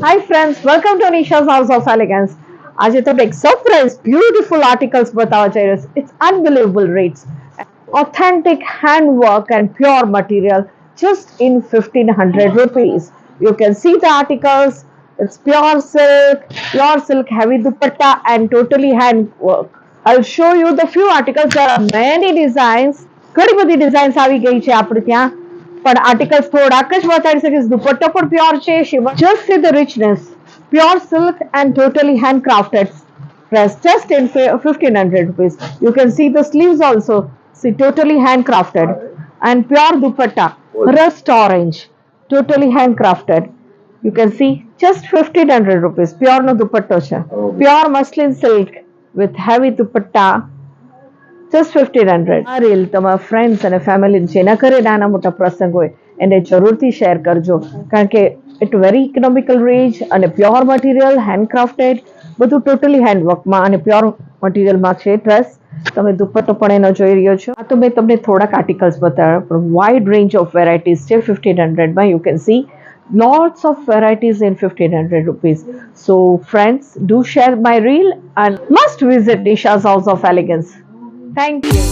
Hi friends, welcome to Nisha's House of Elegance. આજે તમને એક સરપ્રાઈઝ બ્યુટીફુલ આર્ટિકલ્સ બતાવવા જઈ રહ્યો છું. It's unbelievable rates. Authentic handwork and pure material just in 1500 rupees. You can see the articles. It's pure silk, heavy dupatta and totally handwork. I'll show you the few articles. There are many designs. ઘણી બધી designs આવી ગઈ છે આપણે ત્યાં, પણ articles થોડાક જ બતાડી શકીશ. દુપટ્ટો પણ પ્યોર છે. Just see the richness. Pure silk and totally handcrafted dress just in 1500 rupees. You can see the sleeves also. See, totally handcrafted. And pure dupatta, rust orange, totally handcrafted. You can see just 1500 rupees. Pure no dupatto છે. Pure muslin silk with heavy dupatta. Just 1500. આ reel તમારા friends અને family જેના ઘરે નાના મોટા પ્રસંગ હોય એને જરૂરથી શેર કરજો, કારણ કે ઇટ વેરી ઇકોનોમિકલ રેન્જ અને પ્યોર મટીરિયલ, હેન્ડક્રાફ્ટેડ, બધું ટોટલી હેન્ડવર્કમાં અને પ્યોર મટીરિયલમાં છે ડ્રેસ. તમે દુપટ્ટો પણ એનો જોઈ રહ્યો છો. આ તો મેં તમને થોડાક આર્ટિકલ્સ બતાવ્યા, પણ વાઇડ રેન્જ ઓફ વેરાયટીઝ છે 1500માં. You can see lots of varieties in 1500 rupees. So friends, do share my reel and must visit Nisha's House of Elegance. Thank you.